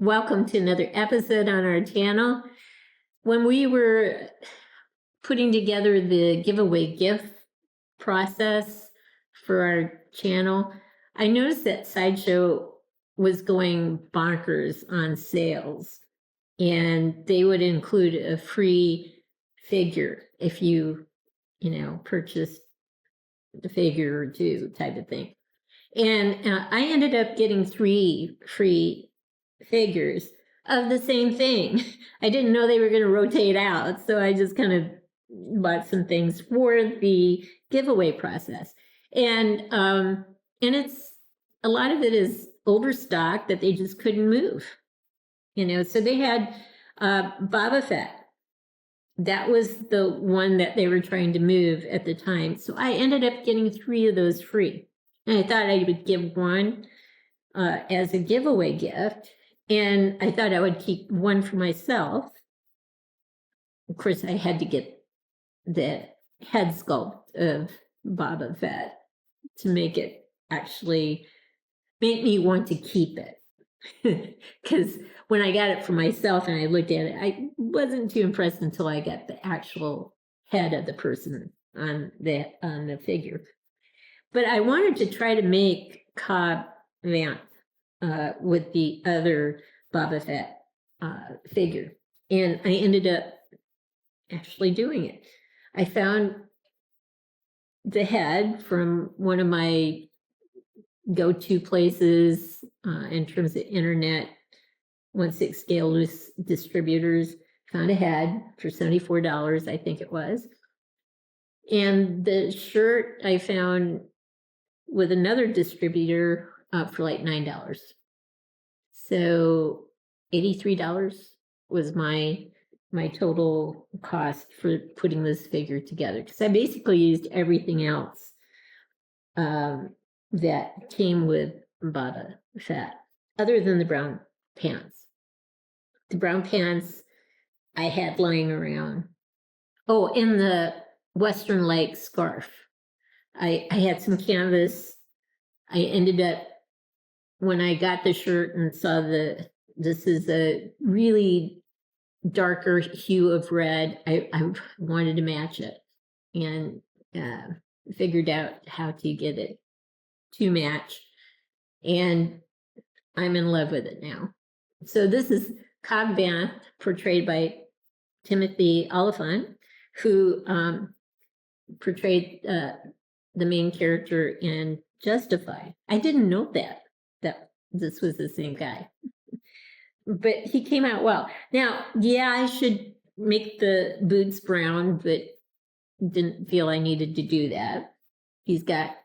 Welcome to another episode on our channel. When we were putting together the giveaway gift process for our channel, I noticed that Sideshow was going bonkers on sales, and they would include a free figure if you purchased the figure or two type of thing. And I ended up getting 3 free figures of the same thing. I didn't know they were going to rotate out, so I just kind of bought some things for the giveaway process. And it's a lot of it is older stock that they just couldn't move. So they had Boba Fett. That was the one that they were trying to move at the time. So I ended up getting 3 of those free. And I thought I would give one as a giveaway gift. And I thought I would keep one for myself. Of course, I had to get the head sculpt of Boba Fett to make it actually make me want to keep it. Because when I got it for myself and I looked at it, I wasn't too impressed until I got the actual head of the person on the figure. But I wanted to try to make Cobb Vanth with the other Boba Fett figure. And I ended up actually doing it. I found the head from one of my go-to places in terms of internet 1/6 scale loose distributors. Found a head for $74, I think it was. And the shirt I found with another distributor for like $9. So $83 was my total cost for putting this figure together, because I basically used everything else that came with Boba Fett, other than the brown pants. The brown pants I had lying around. Oh, and the Western Lake scarf. I had some canvas. I ended up, when I got the shirt and saw this is a really darker hue of red, I wanted to match it, and figured out how to get it to match, and I'm in love with it now. So this is Cobb Vanth, portrayed by Timothy Olyphant, who portrayed the main character in Justified. I didn't know that this was the same guy, but he came out well. Now, yeah, I should make the boots brown, but didn't feel I needed to do that. He's got,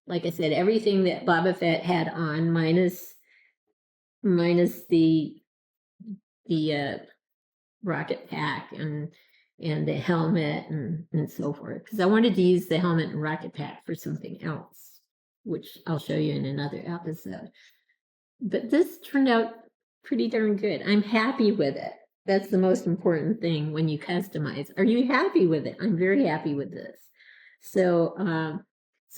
like I said, everything that Boba Fett had on, minus the rocket pack and the helmet and so forth, because I wanted to use the helmet and rocket pack for something else, which I'll show you in another episode. But this turned out pretty darn good. I'm happy with it. That's the most important thing when you customize. Are you happy with it? I'm very happy with this. So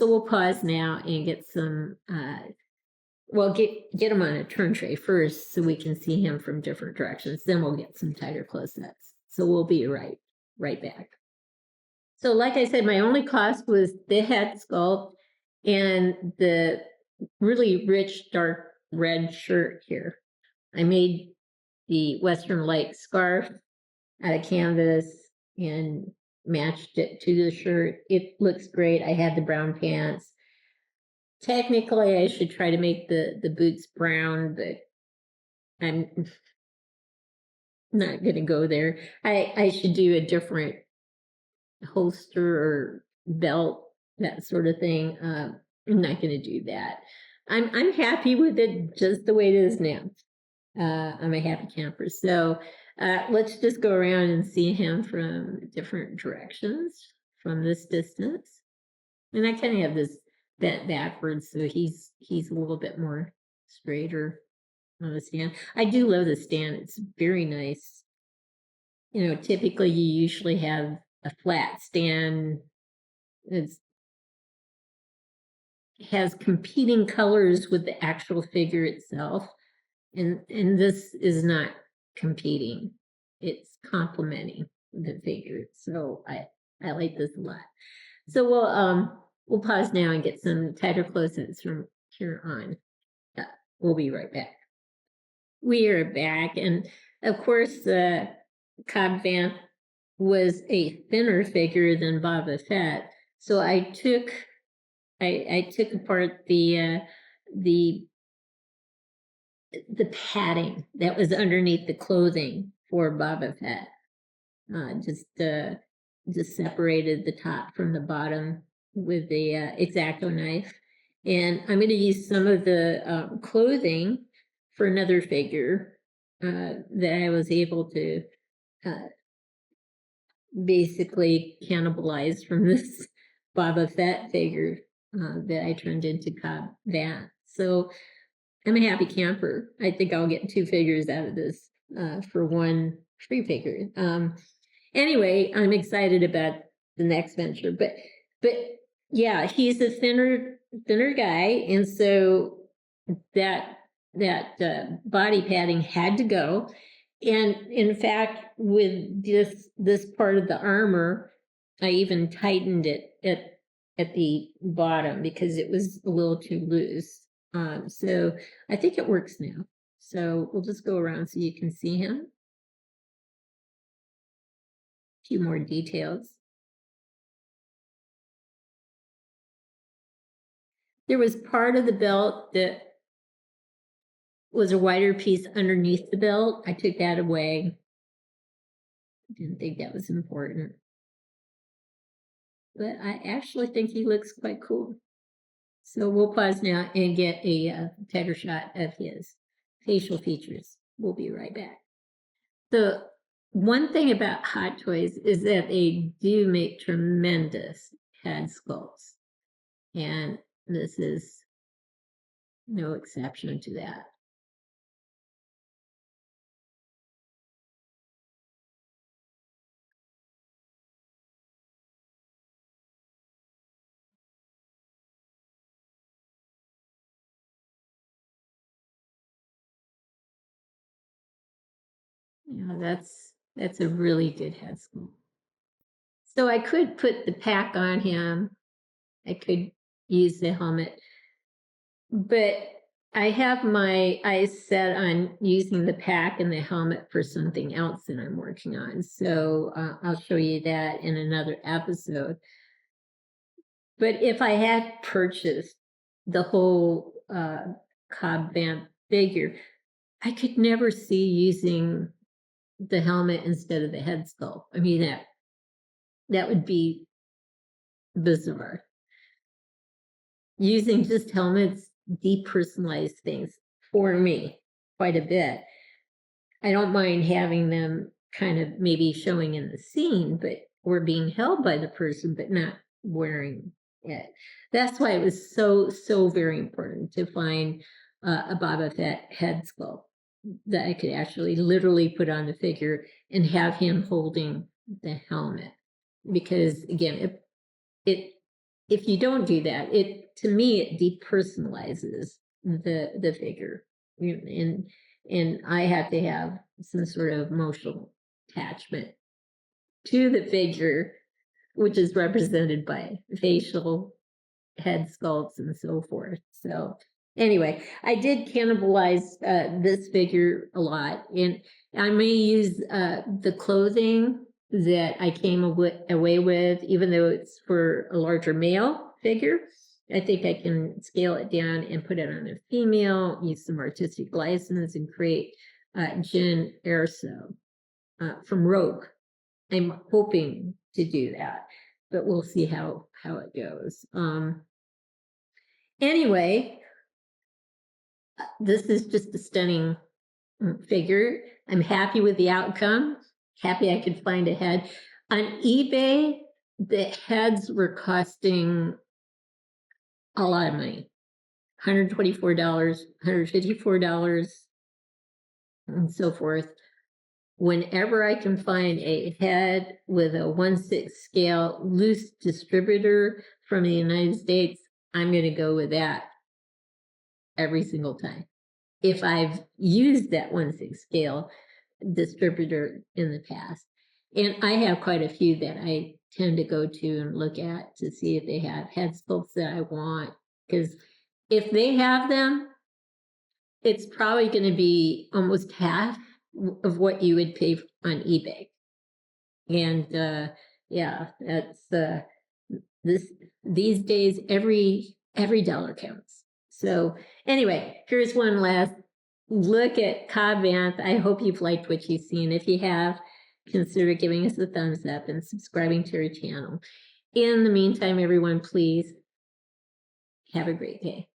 we'll pause now and get some get him on a turn tray first so we can see him from different directions. Then we'll get some tighter close-ups. So we'll be right back. So like I said, my only cost was the head sculpt and the really rich dark red shirt here. I made the Western Lake scarf out of canvas and matched it to the shirt. It looks great. I had the brown pants. Technically, I should try to make the boots brown, but I'm not going to go there. I should do a different holster or belt, that sort of thing. I'm not going to do that. I'm happy with it just the way it is now. I'm a happy camper. So let's just go around and see him from different directions from this distance. And I kind of have this bent backwards, so he's a little bit more straighter on the stand. I do love the stand. It's very nice. Typically you usually have a flat stand. It has competing colors with the actual figure itself. And this is not competing. It's complementing the figure. So I like this a lot. So we'll pause now and get some tighter close-ups from here on. We'll be right back. We are back, and of course, Cobb Vanth was a thinner figure than Boba Fett. So I took apart the padding that was underneath the clothing for Boba Fett. Just separated the top from the bottom with the X-Acto knife. And I'm going to use some of the clothing for another figure that I was able to basically cannibalize from this Boba Fett figure that I turned into Cobb Vanth. So I'm a happy camper. I think I'll get 2 figures out of this for 1 free figure. Anyway, I'm excited about the next venture, but yeah, he's a thinner guy, and so that body padding had to go. And in fact, with this part of the armor, I even tightened it at the bottom because it was a little too loose. So I think it works now. So we'll just go around so you can see him. A few more details. There was part of the belt that was a wider piece underneath the belt. I took that away. Didn't think that was important. But I actually think he looks quite cool. So we'll pause now and get a tighter shot of his facial features. We'll be right back. The one thing about Hot Toys is that they do make tremendous head sculpts. And this is no exception to that. Yeah, that's a really good head sculpt. So I could put the pack on him. I could use the helmet, but I have my eyes set on using the pack and the helmet for something else that I'm working on. So I'll show you that in another episode. But if I had purchased the whole Cobb Vanth figure, I could never see using the helmet instead of the head sculpt. I mean, that would be bizarre. Using just helmets depersonalize things for me quite a bit. I don't mind having them kind of maybe showing in the scene, but or being held by the person, but not wearing it. That's why it was so very important to find a Boba Fett head sculpt that I could actually literally put on the figure and have him holding the helmet. Because again, if you don't do that, to me it depersonalizes the figure, and I have to have some sort of emotional attachment to the figure, which is represented by facial head sculpts and so forth. So anyway, I did cannibalize this figure a lot, and I may use the clothing that I came away with, even though it's for a larger male figure. I think I can scale it down and put it on a female, use some artistic license, and create Jyn Erso from Rogue. I'm hoping to do that, but we'll see how it goes. Anyway, this is just a stunning figure. I'm happy with the outcome. Happy I could find a head. On eBay, the heads were costing a lot of money. $124, $154, and so forth. Whenever I can find a head with a 1/6 scale loose distributor from the United States, I'm going to go with that every single time. if I've used that 1/6 scale distributor in the past. And I have quite a few that I tend to go to and look at to see if they have head sculpts that I want. Because if they have them, it's probably going to be almost half of what you would pay on eBay. And yeah, that's these days every dollar counts. So anyway, here's one last look at Cobb Vanth. I hope you've liked what you've seen. If you have, consider giving us a thumbs up and subscribing to our channel. In the meantime, everyone, please have a great day.